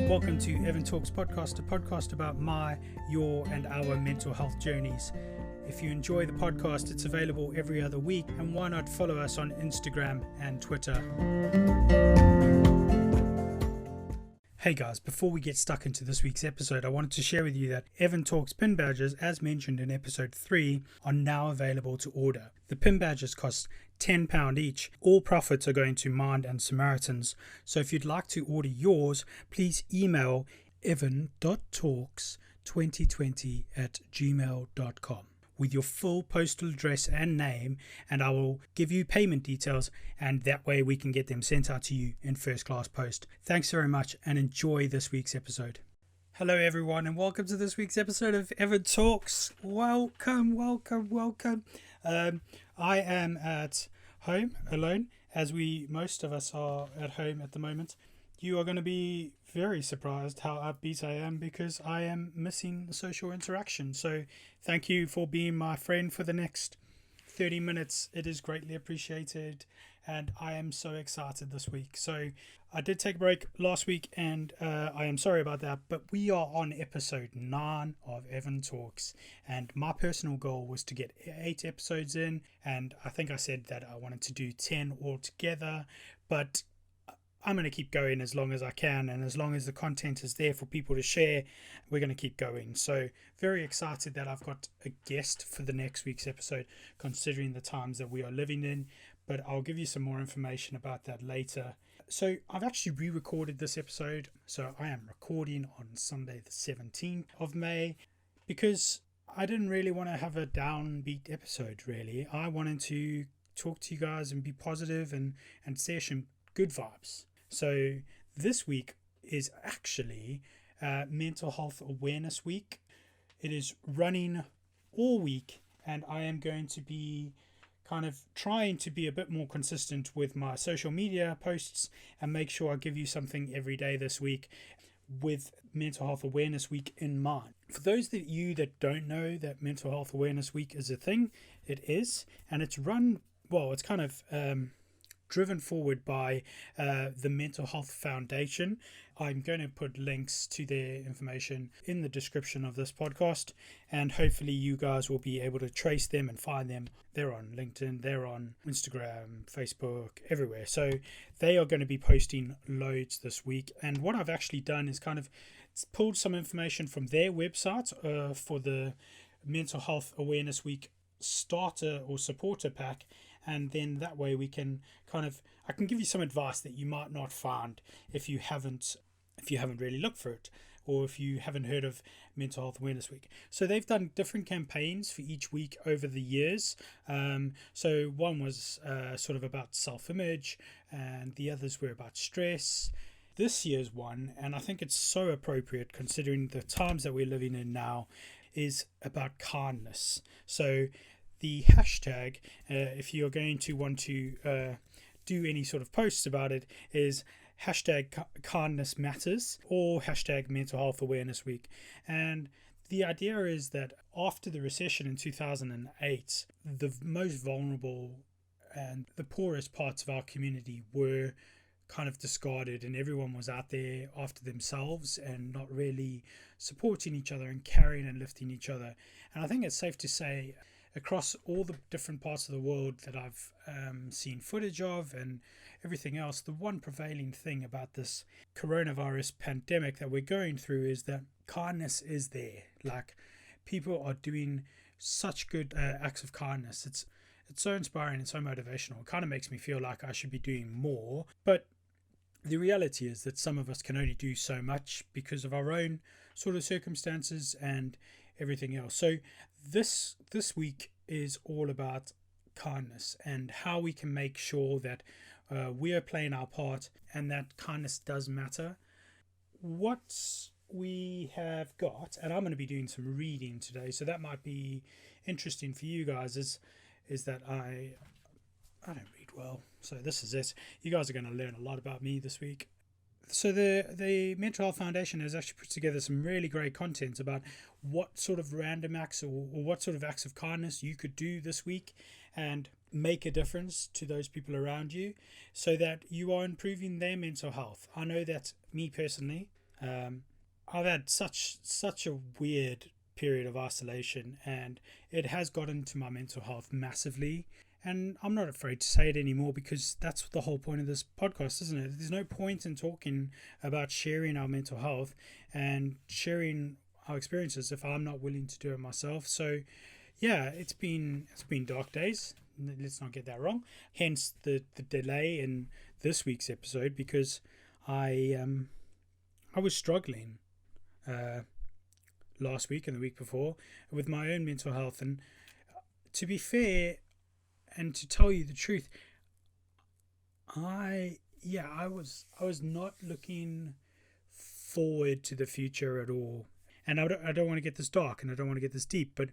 Welcome to Evan Talks Podcast, a podcast about my, your, and our mental health journeys. If you enjoy the podcast, it's available every other week, and why not follow us on Instagram and Twitter. Hey guys, before we get stuck into this week's episode, I wanted to share with you that Evan Talks pin badges, as mentioned in episode 3, are now available to order. The pin badges cost £10 each. All profits are going to Mind and Samaritans. So if you'd like to order yours, please email evan.talks2020@gmail.com with your full postal address and name, and I will give you payment details, and that way we can get them sent out to you in first class post. Thanks very much and enjoy this week's episode. Hello everyone and welcome to this week's episode of Evan Talks. Welcome. I am at home alone, as most of us are at home at the moment. You are going to be very surprised how upbeat I am because I am missing social interaction. So thank you for being my friend for the next 30 minutes. It is greatly appreciated and I am so excited this week. So I did take a break last week and I am sorry about that, but we are on episode 9 of Evan Talks, and my personal goal was to get 8 episodes in, and I think I said that I wanted to do 10 altogether, but I'm going to keep going as long as I can, and as long as the content is there for people to share, we're going to keep going. So very excited that I've got a guest for the next week's episode, considering the times that we are living in, but I'll give you some more information about that later. So I've actually re-recorded this episode, so I am recording on Sunday the 17th of May, because I didn't really want to have a downbeat episode, really. I wanted to talk to you guys and be positive and share some good vibes. So this week is actually Mental Health Awareness Week. It is running all week, and I am going to be kind of trying to be a bit more consistent with my social media posts and make sure I give you something every day this week with Mental Health Awareness Week in mind. For those of you that don't know that Mental Health Awareness Week is a thing, it is, and it's run, well, it's kind of driven forward by the Mental Health Foundation. I'm going to put links to their information in the description of this podcast, and hopefully you guys will be able to trace them and find them. They're on LinkedIn, they're on Instagram, Facebook, everywhere. So they are going to be posting loads this week, and what I've actually done is kind of pulled some information from their website for the Mental Health Awareness Week starter or supporter pack, and then that way we can I can give you some advice that you might not find if you haven't really looked for it, or if you haven't heard of Mental Health Awareness Week. So they've done different campaigns for each week over the years. So one was sort of about self-image, and the others were about stress. This year's one, and I think it's so appropriate considering the times that we're living in now, is about kindness. So the hashtag, if you're going to want to do any sort of posts about it, is hashtag kindness matters or hashtag Mental Health Awareness Week. And the idea is that after the recession in 2008, the most vulnerable and the poorest parts of our community were kind of discarded, and everyone was out there after themselves and not really supporting each other and carrying and lifting each other. And I think it's safe to say across all the different parts of the world that I've seen footage of and everything else, the one prevailing thing about this coronavirus pandemic that we're going through is that kindness is there. Like, people are doing such good acts of kindness. It's so inspiring and so motivational. It kind of makes me feel like I should be doing more, but the reality is that some of us can only do so much because of our own sort of circumstances and everything else. So this week is all about kindness and how we can make sure that we are playing our part and that kindness does matter. What we have got, and I'm going to be doing some reading today, so that might be interesting for you guys, is that I don't read well, so this is it. You guys are going to learn a lot about me this week. So the Mental Health Foundation has actually put together some really great content about what sort of random acts or what sort of acts of kindness you could do this week and make a difference to those people around you so that you are improving their mental health. I know that me personally, I've had such a weird period of isolation, and it has gotten to my mental health massively. And I'm not afraid to say it anymore, because that's the whole point of this podcast, isn't it? There's no point in talking about sharing our mental health and sharing our experiences if I'm not willing to do it myself. So yeah, it's been dark days. Let's not get that wrong. Hence the delay in this week's episode, because I was struggling uh, last week and the week before with my own mental health. And to be fair, and to tell you the truth, I was not looking forward to the future at all. And I don't want to get this dark, and I don't want to get this deep, but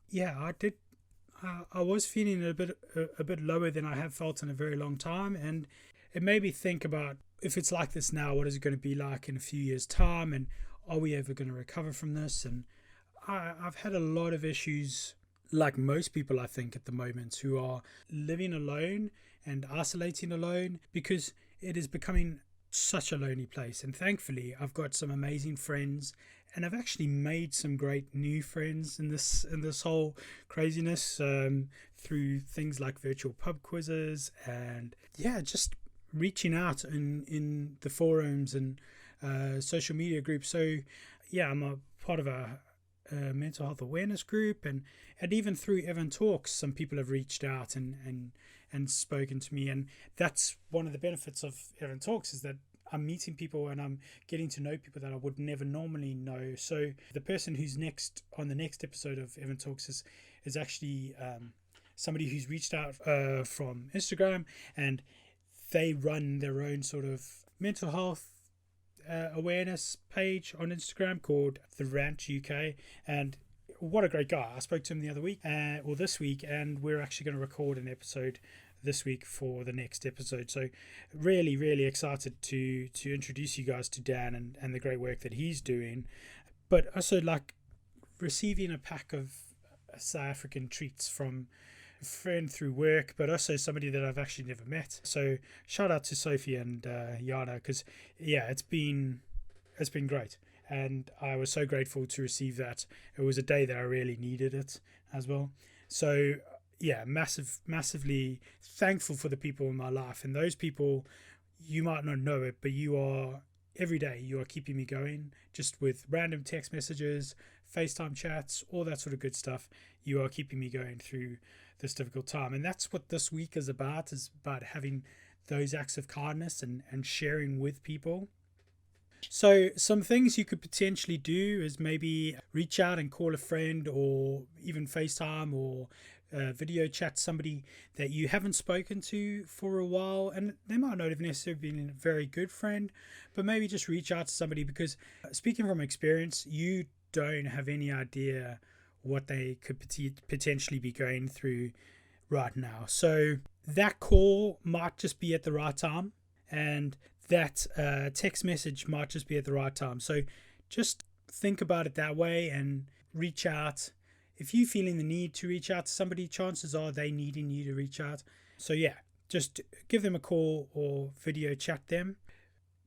yeah, I did. I was feeling a bit lower than I have felt in a very long time, and it made me think about, if it's like this now, what is it going to be like in a few years' time, and are we ever going to recover from this? And I've had a lot of issues, like most people, I think, at the moment, who are living alone and isolating alone, because it is becoming such a lonely place. And thankfully, I've got some amazing friends, and I've actually made some great new friends in this whole craziness, through things like virtual pub quizzes, and yeah, just reaching out in the forums and social media groups. So yeah, I'm a part of a mental health awareness group, and even through Evan Talks, some people have reached out and spoken to me. And that's one of the benefits of Evan Talks, is that I'm meeting people and I'm getting to know people that I would never normally know. So the person who's next on the next episode of Evan Talks is actually somebody who's reached out from Instagram, and they run their own sort of mental health awareness page on Instagram called The Rant UK. And what a great guy. I spoke to him the other week, or this week, and we're actually going to record an episode this week for the next episode. So really, really excited to introduce you guys to Dan and the great work that he's doing. But also, like, receiving a pack of South African treats from a friend through work, but also somebody that I've actually never met. So shout out to Sophie and Yana, because yeah, it's been great, and I was so grateful to receive that. It was a day that I really needed it as well. So yeah, massively thankful for the people in my life. And those people, you might not know it, but every day you are keeping me going, just with random text messages, FaceTime chats, all that sort of good stuff. You are keeping me going through this difficult time. And that's what this week is about having those acts of kindness and sharing with people. So some things you could potentially do is maybe reach out and call a friend, or even FaceTime or video chat somebody that you haven't spoken to for a while. And they might not have necessarily been a very good friend, but maybe just reach out to somebody, because speaking from experience, you don't have any idea what they could potentially be going through right now. So that call might just be at the right time, and that text message might just be at the right time. So just think about it that way and reach out. If you're feeling the need to reach out to somebody, chances are they needing you to reach out. So yeah, just give them a call or video chat them.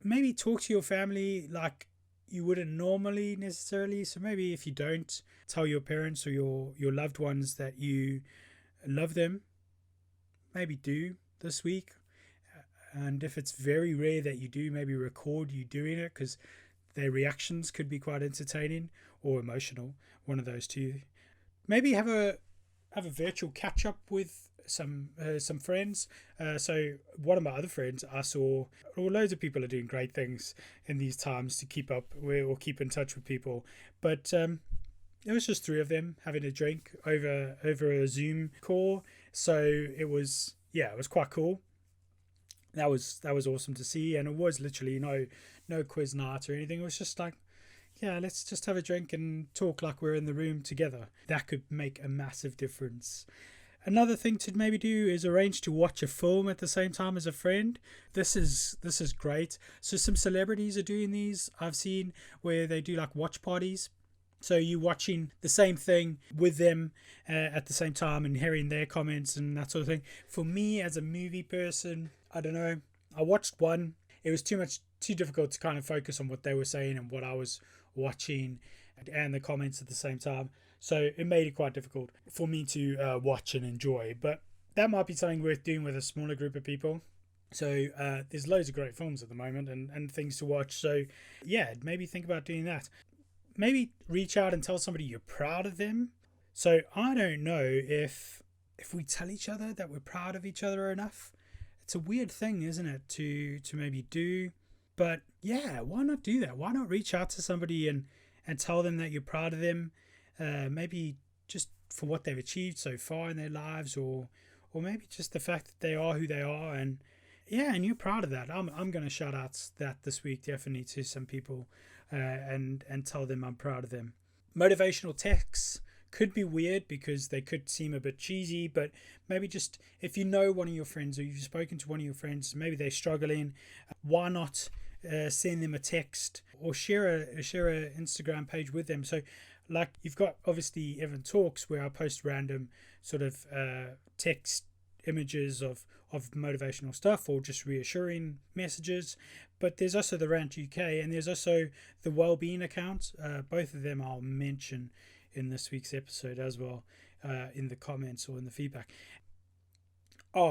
Maybe talk to your family like you wouldn't normally necessarily. So maybe if you don't, tell your parents or your loved ones that you love them. Maybe do this week. And if it's very rare that you do, maybe record you doing it, because their reactions could be quite entertaining or emotional, one of those two. Maybe have a virtual catch up with some friends. So one of my other friends, I saw, loads of people are doing great things in these times to keep up or keep in touch with people. But it was just three of them having a drink over a Zoom call. So it was quite cool. That was awesome to see, and it was literally no quiz night or anything. It was just like, yeah, let's just have a drink and talk like we're in the room together. That could make a massive difference. Another thing to maybe do is arrange to watch a film at the same time as a friend. This is great. So some celebrities are doing these. I've seen where they do like watch parties. So you watching the same thing with them at the same time and hearing their comments and that sort of thing. For me, as a movie person, I don't know. I watched one it was too difficult to kind of focus on what they were saying and what I was watching and the comments at the same time. So it made it quite difficult for me to watch and enjoy. But that might be something worth doing with a smaller group of people. So there's loads of great films at the moment and things to watch. So yeah, maybe think about doing that. Maybe reach out and tell somebody you're proud of them. So I don't know if we tell each other that we're proud of each other enough. It's a weird thing, isn't it, to maybe do. But yeah, why not do that? Why not reach out to somebody and tell them that you're proud of them? Maybe just for what they've achieved so far in their lives, or maybe just the fact that they are who they are, and yeah, and you're proud of that. I'm going to shout out that this week definitely to some people, and tell them I'm proud of them. Motivational texts could be weird because they could seem a bit cheesy, but maybe just if you know one of your friends or you've spoken to one of your friends, maybe they're struggling, why not send them a text or share a Instagram page with them? So like you've got obviously Evan Talks, where I post random sort of text images of motivational stuff or just reassuring messages, but there's also the Rant UK and there's also the Wellbeing account. Both of them I'll mention in this week's episode as well, in the comments or in the feedback.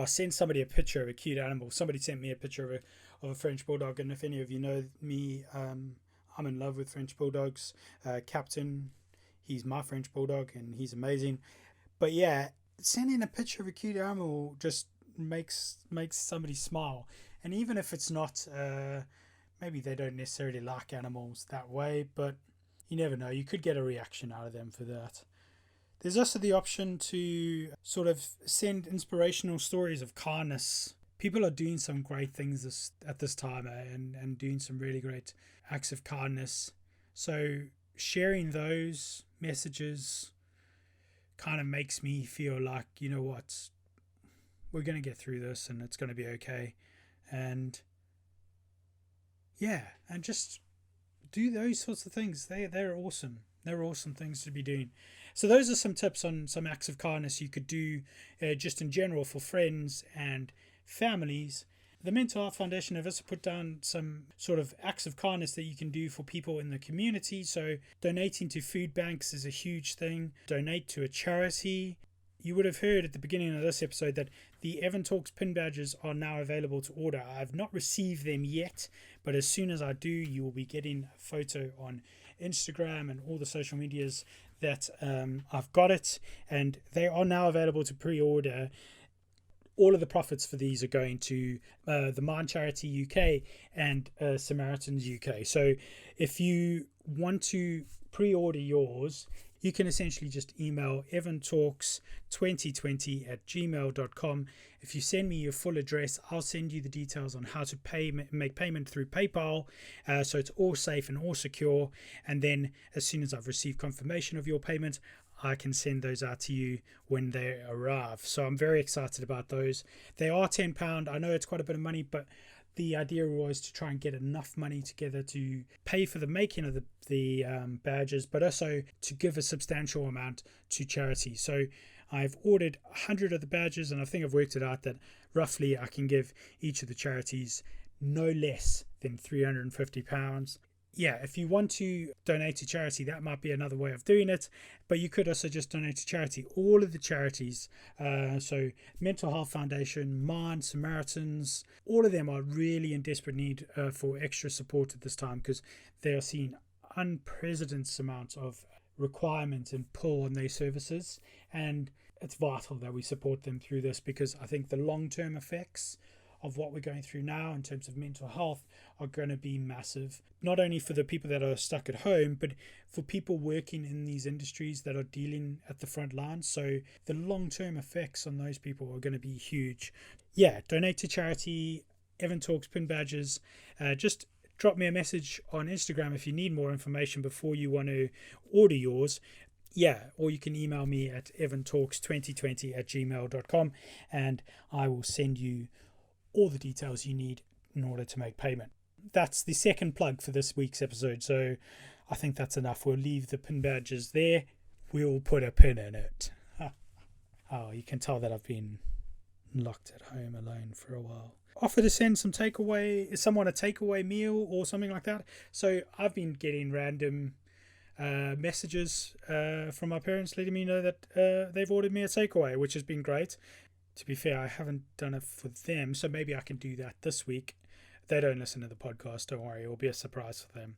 Send somebody a picture of a cute animal. Somebody sent me a picture of a French bulldog, and if any of you know me, I'm in love with French bulldogs. Captain, he's my French bulldog and he's amazing. But yeah, sending a picture of a cute animal just makes somebody smile. And even if it's not, maybe they don't necessarily like animals that way, but you never know, you could get a reaction out of them for that. There's also the option to sort of send inspirational stories of kindness. People are doing some great things at this time, and doing some really great acts of kindness. So sharing those messages kind of makes me feel like, you know what, we're going to get through this and it's going to be okay. And yeah, and just do those sorts of things. They're awesome. They're awesome things to be doing. So those are some tips on some acts of kindness you could do just in general for friends and families. The Mental Health Foundation have also put down some sort of acts of kindness that you can do for people in the community. So donating to food banks is a huge thing. Donate to a charity. You would have heard at the beginning of this episode that the Evan Talks pin badges are now available to order. I've not received them yet, but as soon as I do, you will be getting a photo on Instagram and all the social medias that I've got it, and they are now available to pre-order. All of the profits for these are going to the Mind Charity UK and Samaritans UK. So if you want to pre-order yours, you can essentially just email evantalks2020@gmail.com. If you send me your full address, I'll send you the details on how to make payment through PayPal, so it's all safe and all secure. And then as soon as I've received confirmation of your payment, I can send those out to you when they arrive. So I'm very excited about those. They are £10. I know it's quite a bit of money, but the idea was to try and get enough money together to pay for the making of the badges, but also to give a substantial amount to charity. So I've ordered 100 of the badges, and I think I've worked it out that roughly I can give each of the charities no less than £350. Yeah, if you want to donate to charity, that might be another way of doing it, but you could also just donate to charity. All of the charities, so Mental Health Foundation, Mind, Samaritans, all of them are really in desperate need for extra support at this time, because they are seeing unprecedented amounts of requirement and pull on their services, and it's vital that we support them through this, because I think the long-term effects of what we're going through now in terms of mental health are going to be massive, not only for the people that are stuck at home, but for people working in these industries that are dealing at the front line. So the long-term effects on those people are going to be huge. Yeah, donate to charity, Evan Talks pin badges. Just drop me a message on Instagram if you need more information before you want to order yours. Yeah, or you can email me at evantalks2020@gmail.com, and I will send you all the details you need in order to make payment. That's the second plug for this week's episode, so I think that's enough. We'll leave the pin badges there. We'll put a pin in it. Oh, you can tell that I've been locked at home alone for a while. offer to send someone a takeaway meal or something like that. So I've been getting random messages from my parents letting me know that they've ordered me a takeaway, which has been great. To be fair, I haven't done it for them, so maybe I can do that this week. They don't listen to the podcast, don't worry, it will be a surprise for them.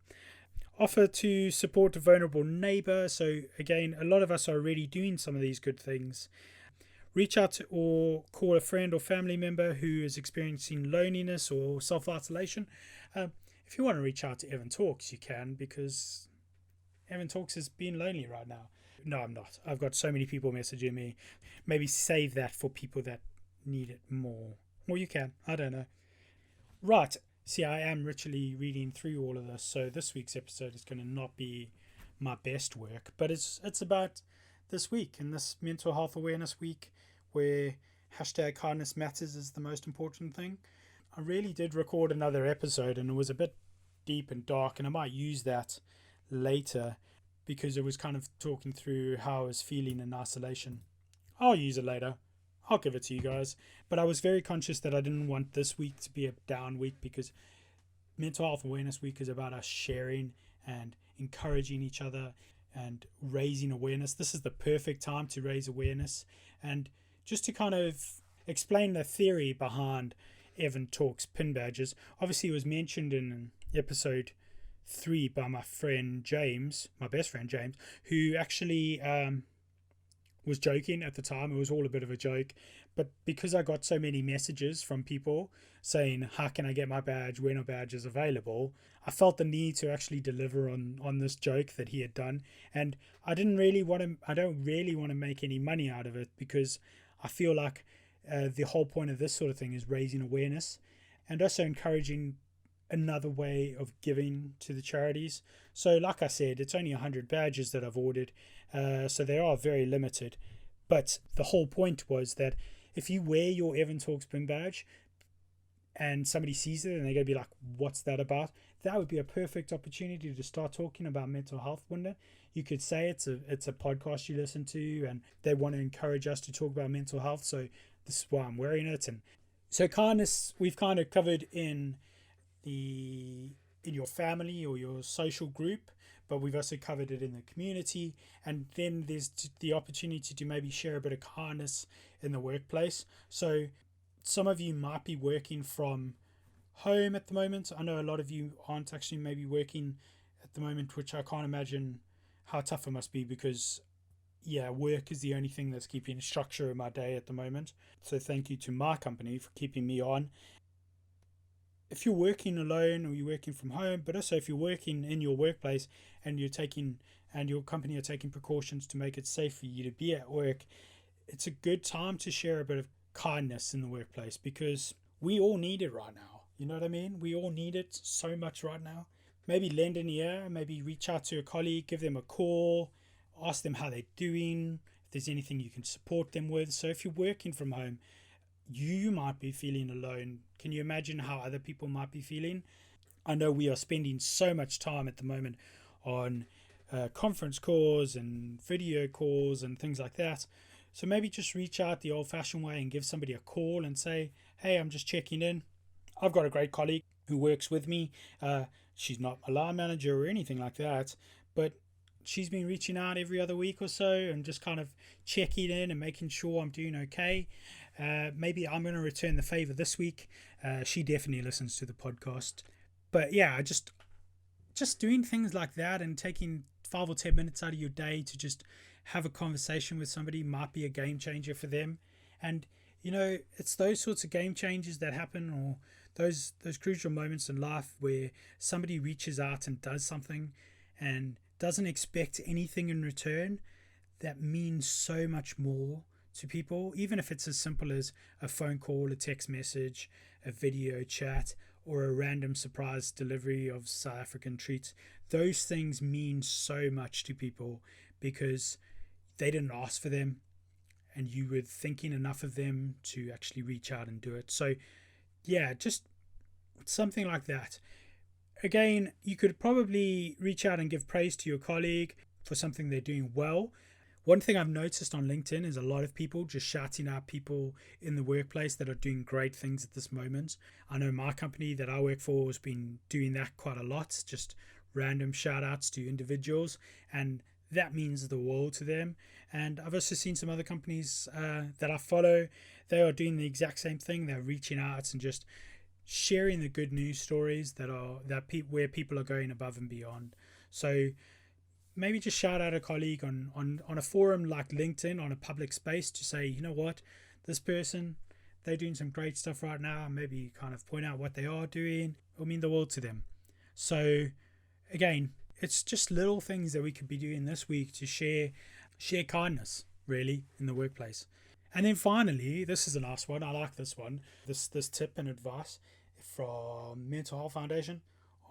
Offer to support a vulnerable neighbor. So again, a lot of us are already doing some of these good things. Reach out to or call a friend or family member who is experiencing loneliness or self-isolation. If you want to reach out to Evan Talks, you can, because Evan Talks is being lonely right now. No, I'm not. I've got so many people messaging me. Maybe save that for people that need it more. Or you can. I don't know. Right. See, I am literally reading through all of this, so this week's episode is going to not be my best work, but it's about this week, and this Mental Health Awareness Week, where #kindness matters is the most important thing. I really did record another episode, and it was a bit deep and dark, and I might use that later, because it was kind of talking through how I was feeling in isolation. I'll use it later. I'll give it to you guys. But I was very conscious that I didn't want this week to be a down week, because Mental Health Awareness Week is about us sharing and encouraging each other and raising awareness. This is the perfect time to raise awareness. And just to kind of explain the theory behind Evan Talks pin badges, obviously it was mentioned in episode 3 by my friend James, my best friend James, who actually was joking at the time. It was all a bit of a joke, but because I got so many messages from people saying, how can I get my badge when a badge is available, I felt the need to actually deliver on this joke that he had done. And I don't really want to make any money out of it, because I feel like the whole point of this sort of thing is raising awareness and also encouraging another way of giving to the charities. So like I said, it's only 100 badges that I've ordered, so they are very limited. But the whole point was that if you wear your Evan Talks pin badge and somebody sees it and they're going to be like, what's that about? That would be a perfect opportunity to start talking about mental health, wouldn't it? You could say it's a podcast you listen to and they want to encourage us to talk about mental health, so this is why I'm wearing it. And so kindness we've kind of covered in your family or your social group, but we've also covered it in the community. And then there's the opportunity to maybe share a bit of kindness in the workplace. So some of you might be working from home at the moment. I know a lot of you aren't actually maybe working at the moment, which I can't imagine how tough it must be, because work is the only thing that's keeping structure in my day at the moment. So thank you to my company for keeping me on. If you're working alone or you're working from home, but also if you're working in your workplace and your company are taking precautions to make it safe for you to be at work, it's a good time to share a bit of kindness in the workplace, because we all need it right now. You know what I mean? We all need it so much right now. Maybe lend an ear, maybe reach out to a colleague, give them a call, ask them how they're doing, if there's anything you can support them with. So if you're working from home, you might be feeling alone. Can you imagine how other people might be feeling? I know we are spending so much time at the moment on conference calls and video calls and things like that. So maybe just reach out the old-fashioned way and give somebody a call and say, hey, I'm just checking in. I've got a great colleague who works with me. She's not a line manager or anything like that, but she's been reaching out every other week or so and just kind of checking in and making sure I'm doing okay. Maybe I'm going to return the favor this week. She definitely listens to the podcast. But yeah, just doing things like that and taking 5 or 10 minutes out of your day to just have a conversation with somebody might be a game changer for them. And it's those sorts of game changers that happen, or those crucial moments in life where somebody reaches out and does something and doesn't expect anything in return, that means so much more to people, even if it's as simple as a phone call, a text message, a video chat, or a random surprise delivery of South African treats. Those things mean so much to people because they didn't ask for them and you were thinking enough of them to actually reach out and do it. So yeah, just something like that. Again, you could probably reach out and give praise to your colleague for something they're doing well. One thing I've noticed on LinkedIn is a lot of people just shouting out people in the workplace that are doing great things at this moment. I know my company that I work for has been doing that quite a lot, just random shout outs to individuals, and that means the world to them. And I've also seen some other companies that I follow, they are doing the exact same thing. They're reaching out and just sharing the good news stories where people are going above and beyond. So maybe just shout out a colleague on a forum like LinkedIn, on a public space, to say, you know what, this person, they're doing some great stuff right now. Maybe kind of point out what they are doing. It'll mean the world to them. So again, it's just little things that we could be doing this week to share kindness, really, in the workplace. And then finally, this is the last one. I like this one. This tip and advice from Mental Health Foundation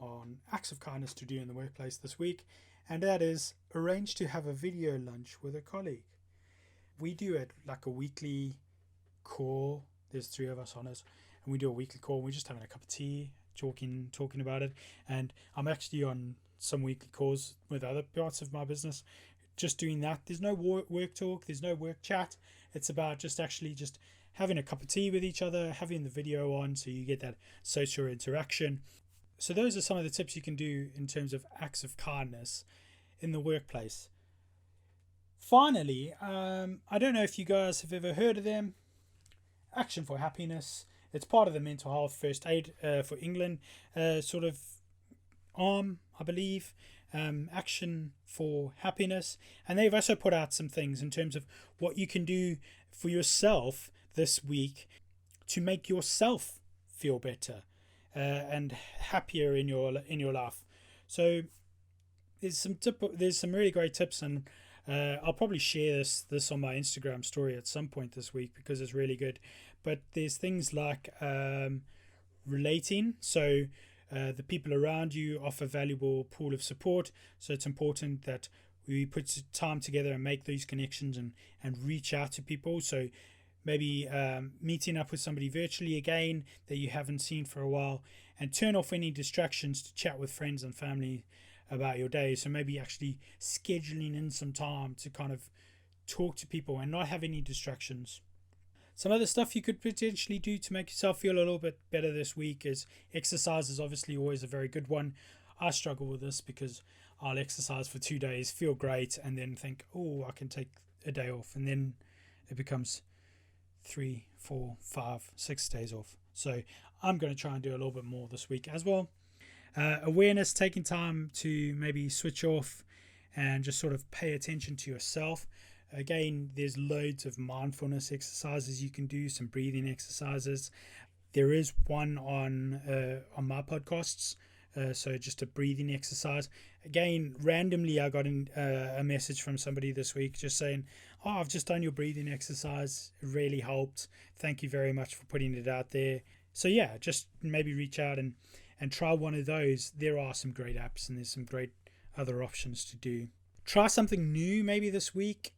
on acts of kindness to do in the workplace this week. And that is arrange to have a video lunch with a colleague. We do it like a weekly call. There's 3 of us on it, and we do a weekly call. We're just having a cup of tea, talking about it. And I'm actually on some weekly calls with other parts of my business, just doing that. There's no work talk. There's no work chat. It's about just having a cup of tea with each other, having the video on, so you get that social interaction. So those are some of the tips you can do in terms of acts of kindness in the workplace. Finally, I don't know if you guys have ever heard of them. Action for Happiness. It's part of the mental health first aid for England sort of arm, I believe. Action for Happiness. And they've also put out some things in terms of what you can do for yourself this week to make yourself feel better and happier in your life. So there's some really great tips, and I'll probably share this on my Instagram story at some point this week because it's really good. But there's things like relating. So the people around you offer valuable pool of support. So it's important that we put time together and make these connections and reach out to people. So maybe meeting up with somebody virtually again that you haven't seen for a while, and turn off any distractions to chat with friends and family about your day. So maybe actually scheduling in some time to kind of talk to people and not have any distractions. Some other stuff you could potentially do to make yourself feel a little bit better this week is exercise is obviously always a very good one. I struggle with this because I'll exercise for 2 days, feel great, and then think, oh, I can take a day off. And then it becomes 3, 4, 5, 6 days off. So I'm going to try and do a little bit more this week as well. Awareness, taking time to maybe switch off and just sort of pay attention to yourself. Again, there's loads of mindfulness exercises you can do, some breathing exercises. There is one on my podcasts, so just a breathing exercise. Again, randomly I got a message from somebody this week just saying, oh, I've just done your breathing exercise. It really helped. Thank you very much for putting it out there. So yeah, just maybe reach out and try one of those. There are some great apps and there's some great other options to do. Try something new maybe this week.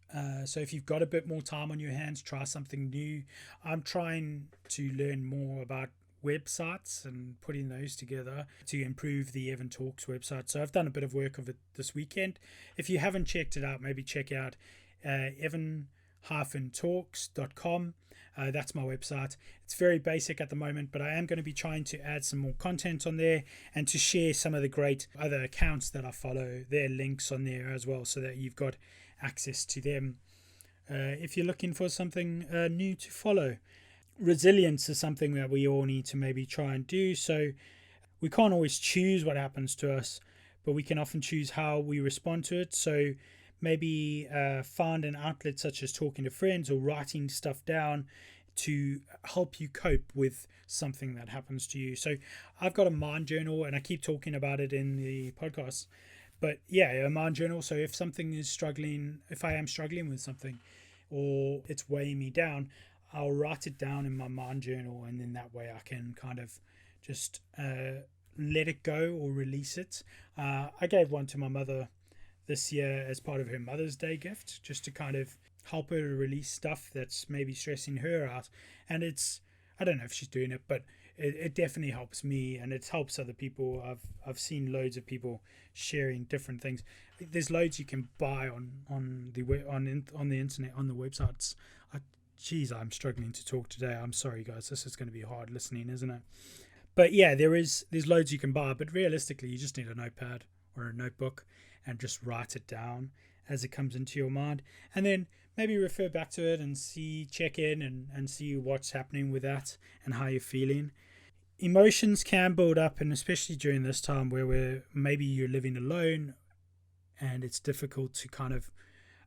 So if you've got a bit more time on your hands, try something new. I'm trying to learn more about websites and putting those together to improve the Evan Talks website. So I've done a bit of work of it this weekend. If you haven't checked it out, maybe check out evan-talks.com. That's my website. It's very basic at the moment, but I am going to be trying to add some more content on there and to share some of the great other accounts that I follow, their links on there as well, so that you've got access to them if you're looking for something new to follow. Resilience is something that we all need to maybe try and do. So we can't always choose what happens to us, but we can often choose how we respond to it. So maybe find an outlet such as talking to friends or writing stuff down to help you cope with something that happens to you. So I've got a mind journal, and I keep talking about it in the podcast. But yeah, a mind journal. So if I am struggling with something or it's weighing me down, I'll write it down in my mind journal, and then that way I can kind of just let it go or release it. I gave one to my mother this year as part of her Mother's Day gift, just to kind of help her to release stuff that's maybe stressing her out. And I don't know if she's doing it, but it definitely helps me, and it helps other people. I've seen loads of people sharing different things. There's loads you can buy on the internet, on the websites. Geez, I'm struggling to talk today. I'm sorry, guys. This is going to be hard listening, isn't it? But yeah, there's loads you can buy. But realistically, you just need a notepad or a notebook and just write it down as it comes into your mind, and then maybe refer back to it and check in and see what's happening with that and how you're feeling. Emotions can build up, and especially during this time where maybe you're living alone and it's difficult to kind of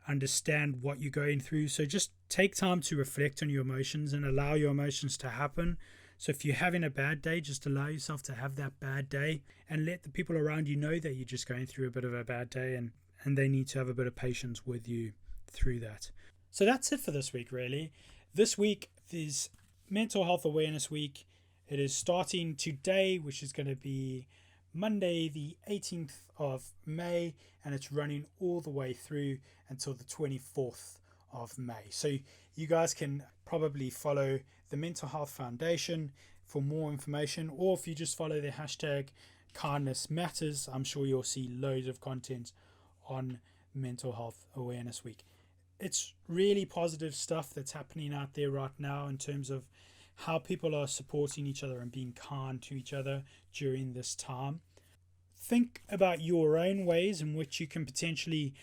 understand what you're going through. So just take time to reflect on your emotions and allow your emotions to happen. So if you're having a bad day, just allow yourself to have that bad day and let the people around you know that you're just going through a bit of a bad day, and they need to have a bit of patience with you through that. So that's it for this week, really. This week is Mental Health Awareness Week. It is starting today, which is going to be Monday the 18th of May, and it's running all the way through until the 24th of May. So you guys can probably follow the Mental Health Foundation for more information, or if you just follow the hashtag Kindness Matters, I'm sure you'll see loads of content on Mental Health Awareness Week. It's really positive stuff that's happening out there right now in terms of how people are supporting each other and being kind to each other during this time. Think about your own ways in which you can potentially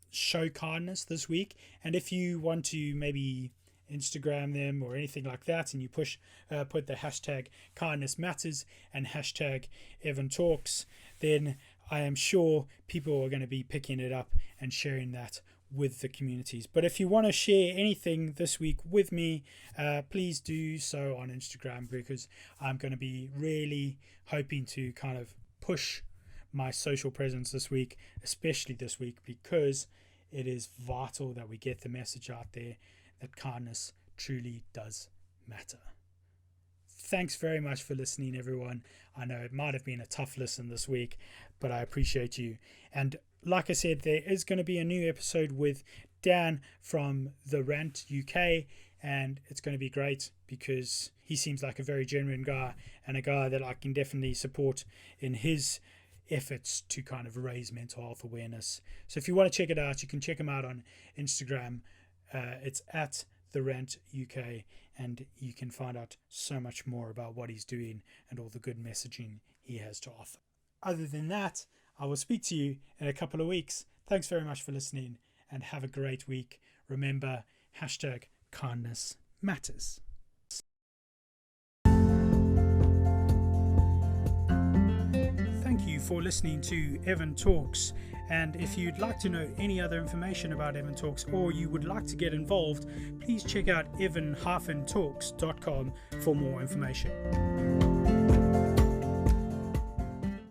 show kindness this week, and if you want to maybe Instagram them or anything like that, and you put the hashtag Kindness Matters and hashtag Evan Talks, then I am sure people are going to be picking it up and sharing that with the communities. But if you want to share anything this week with me, please do so on Instagram, because I'm going to be really hoping to kind of push my social presence this week, especially this week, because it is vital that we get the message out there that kindness truly does matter. Thanks very much for listening, everyone. I know it might have been a tough listen this week, but I appreciate you. And like I said, there is going to be a new episode with Dan from The Rant UK, and it's going to be great because he seems like a very genuine guy and a guy that I can definitely support in his efforts to kind of raise mental health awareness. So if you want to check it out, you can check him out on Instagram. It's at The Rant UK, and you can find out so much more about what he's doing and all the good messaging he has to offer. Other than that, I will speak to you in a couple of weeks. Thanks very much for listening, and have a great week. Remember, hashtag kindness matters. Thank you for listening to Evan Talks. And if you'd like to know any other information about Evan Talks, or you would like to get involved, please check out evan-talks.com for more information.